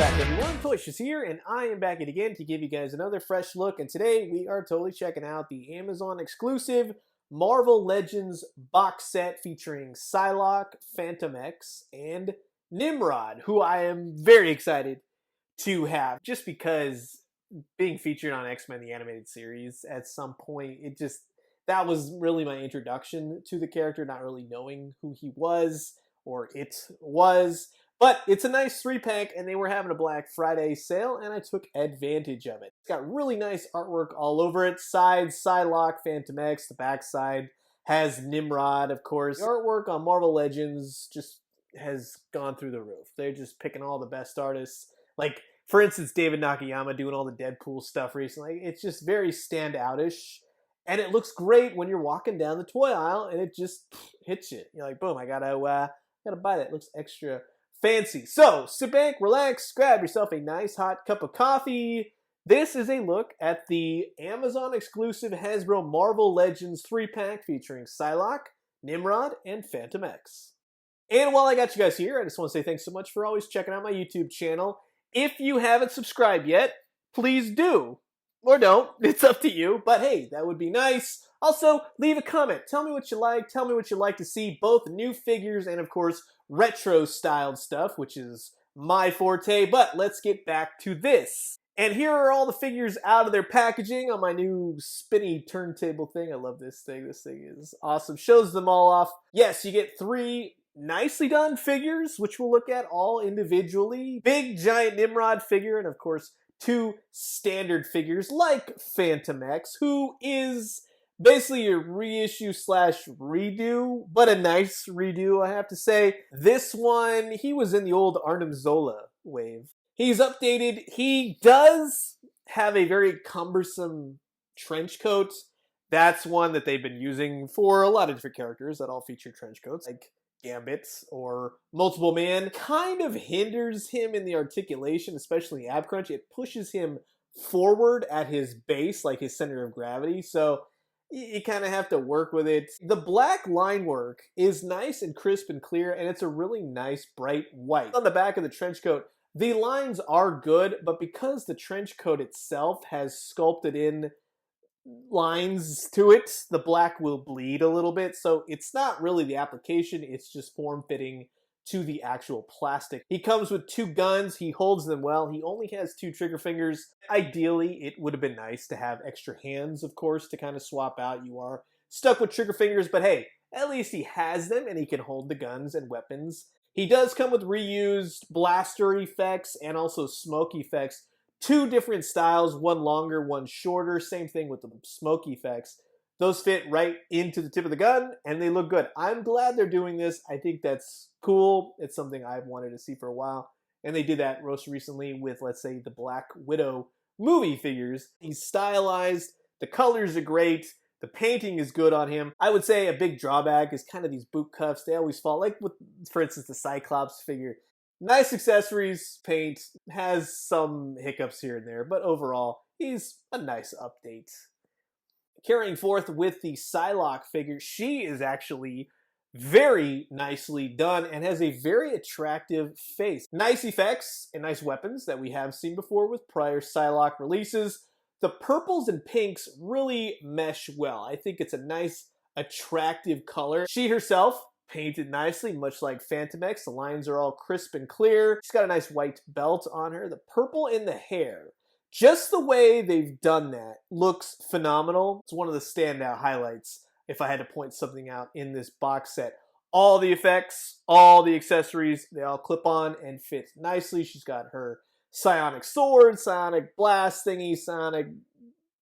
back, everyone. Tosh is here, and I am back again to give you guys another fresh look. And today we are totally checking out the Amazon exclusive Marvel Legends box set featuring Psylocke, FANTOMEX, and Nimrod, who I am very excited to have, just because being featured on X-Men the Animated Series at some point, that was really my introduction to the character, not really knowing who he was or it was. But it's a nice 3-pack, and they were having a Black Friday sale, and I took advantage of it. It's got really nice artwork all over it. Sides, Psylocke, FANTOMEX. The back side has Nimrod, of course. The artwork on Marvel Legends just has gone through the roof. They're just picking all the best artists. Like, for instance, David Nakayama doing all the Deadpool stuff recently. It's just very standoutish, and it looks great when you're walking down the toy aisle, and it just hits you. You're like, boom, I gotta buy that. It looks extra fancy. So sit back, relax, grab yourself a nice hot cup of coffee. This is a look at the Amazon exclusive Hasbro Marvel Legends 3-pack featuring Psylocke, Nimrod, and FANTOMEX. And while I got you guys here, I just want to say thanks so much for always checking out my YouTube channel. If you haven't subscribed yet, please do. Or don't. It's up to you. But hey, that would be nice. Also, leave a comment. Tell me what you like. Tell me what you'd like to see. Both new figures and, of course, retro-styled stuff, which is my forte. But let's get back to this. And here are all the figures out of their packaging on my new spinny turntable thing. I love this thing. This thing is awesome. Shows them all off. Yes, you get 3 nicely done figures, which we'll look at all individually. Big, giant Nimrod figure, and, of course, 2 standard figures like FANTOMEX, who is basically a reissue slash redo, but a nice redo, I have to say. This one, he was in the old Arnim Zola wave. He's updated. He does have a very cumbersome trench coat. That's one that they've been using for a lot of different characters that all feature trench coats, like Gambit or Multiple Man. Kind of hinders him in the articulation, especially ab crunch. It pushes him forward at his base, like his center of gravity, so you kind of have to work with it. The black line work is nice and crisp and clear, and it's a really nice bright white. On the back of the trench coat, the lines are good, but because the trench coat itself has sculpted in lines to it, the black will bleed a little bit, so it's not really the application, it's just form-fitting to the actual plastic. He comes with 2 guns, he holds them well, he only has 2 trigger fingers. Ideally, it would have been nice to have extra hands, of course, to kind of swap out. You are stuck with trigger fingers, but hey, at least he has them and he can hold the guns and weapons. He does come with reused blaster effects and also smoke effects. 2 different styles, one longer, one shorter. Same thing with the smoke effects. Those fit right into the tip of the gun, and they look good. I'm glad they're doing this. I think that's cool. It's something I've wanted to see for a while. And they did that most recently with, let's say, the Black Widow movie figures. He's stylized. The colors are great. The painting is good on him. I would say a big drawback is kind of these boot cuffs. They always fall. Like with, for instance, the Cyclops figure. Nice accessories, paint, has some hiccups here and there, but overall, he's a nice update. Carrying forth with the Psylocke figure, she is actually very nicely done and has a very attractive face. Nice effects and nice weapons that we have seen before with prior Psylocke releases. The purples and pinks really mesh well. I think it's a nice, attractive color. She herself, painted nicely, much like FANTOMEX. The lines are all crisp and clear. She's got a nice white belt on her. The purple in the hair, just the way they've done that, looks phenomenal. It's one of the standout highlights if I had to point something out in this box set. All the effects, all the accessories, they all clip on and fit nicely. She's got her psionic sword, psionic blast thingy, psionic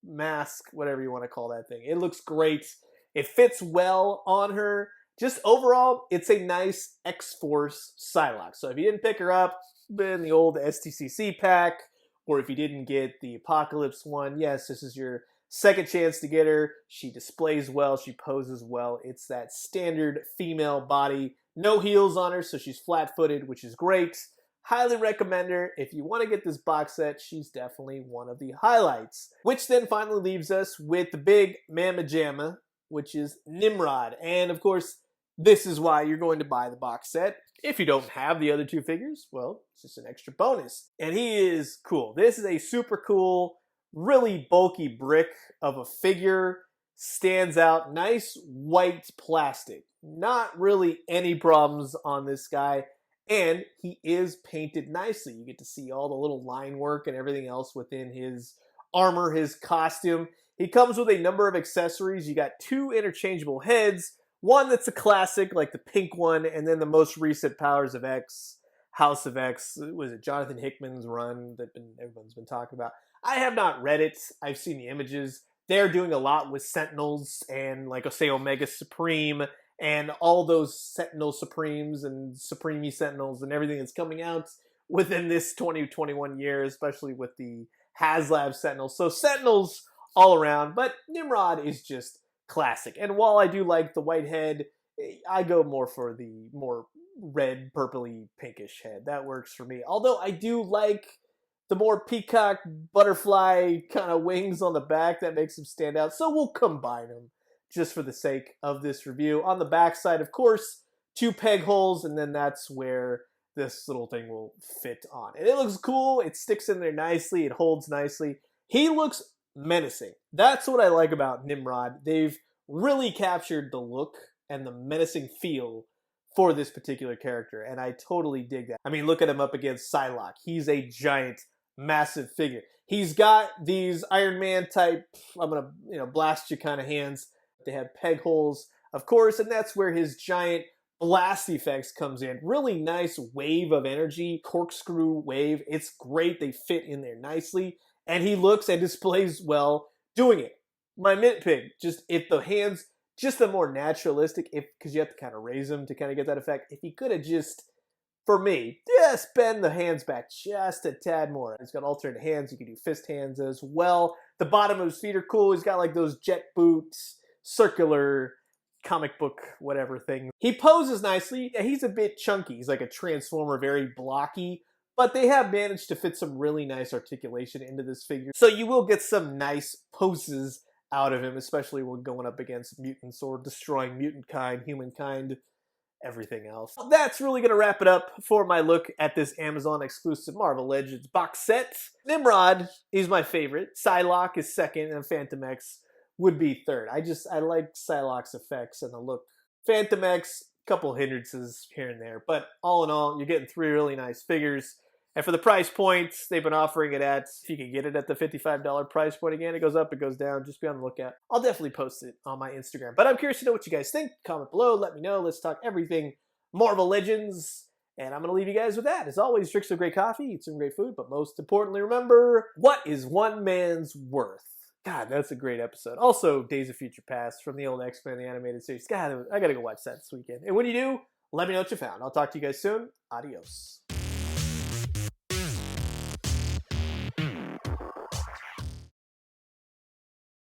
mask, whatever you want to call that thing. It looks great. It fits well on her. Just overall, it's a nice X-Force Psylocke. So if you didn't pick her up in the old STCC pack, or if you didn't get the Apocalypse one, yes, this is your second chance to get her. She displays well, she poses well. It's that standard female body. No heels on her, so she's flat-footed, which is great. Highly recommend her. If you want to get this box set, she's definitely one of the highlights. Which then finally leaves us with the big Mamma Jamma, which is Nimrod. And of course, this is why you're going to buy the box set. If you don't have the other two figures, well, it's just an extra bonus. And he is cool. This is a super cool, really bulky brick of a figure. Stands out. Nice white plastic. Not really any problems on this guy. And he is painted nicely. You get to see all the little line work and everything else within his armor, his costume. He comes with a number of accessories. You got 2 interchangeable heads. One that's a classic, like the pink one, and then the most recent Powers of X, House of X. Was it Jonathan Hickman's run that everyone's been talking about? I have not read it. I've seen the images. They're doing a lot with Sentinels and, like, say, Omega Supreme and all those Sentinel Supremes and Supreme Sentinels and everything that's coming out within this 2021 year, especially with the HasLab Sentinels. So Sentinels all around, but Nimrod is just classic. And while I do like the white head, I go more for the more red, purpley, pinkish head. That works for me. Although I do like the more peacock, butterfly kind of wings on the back. That makes him stand out. So we'll combine them just for the sake of this review. On the back side, of course, 2 peg holes, and then that's where this little thing will fit on. And it looks cool. It sticks in there nicely. It holds nicely. He looks menacing. That's what I like about Nimrod. They've really captured the look and the menacing feel for this particular character, and I totally dig that. I mean, look at him up against Psylocke. He's a giant, massive figure. He's got these Iron Man type, I'm gonna blast you kind of hands. They have peg holes, of course, and that's where his giant blast effects comes in. Really nice wave of energy, corkscrew wave. It's great. They fit in there nicely. And he looks and displays well doing it. My nitpick, just if the hands, just the more naturalistic, because you have to kind of raise them to kind of get that effect. If he could have just, for me, just bend the hands back just a tad more. He's got alternate hands. You can do fist hands as well. The bottom of his feet are cool. He's got like those jet boots, circular comic book whatever thing. He poses nicely. He's a bit chunky. He's like a transformer, very blocky. But they have managed to fit some really nice articulation into this figure. So you will get some nice poses out of him, especially when going up against mutants or destroying mutant kind, humankind, everything else. That's really going to wrap it up for my look at this Amazon exclusive Marvel Legends box set. Nimrod is my favorite. Psylocke is second, and FANTOMEX would be third. I like Psylocke's effects and the look. FANTOMEX, couple hindrances here and there, but all in all, you're getting 3 really nice figures. And for the price points, they've been offering it at, if you can get it at the $55 price point again, it goes up, it goes down, just be on the lookout. I'll definitely post it on my Instagram. But I'm curious to know what you guys think. Comment below, let me know. Let's talk everything Marvel Legends. And I'm going to leave you guys with that. As always, drink some great coffee, eat some great food, but most importantly, remember, what is one man's worth? God, that's a great episode. Also, Days of Future Past from the old X-Men, the animated series. God, I got to go watch that this weekend. And when you do, let me know what you found. I'll talk to you guys soon. Adios.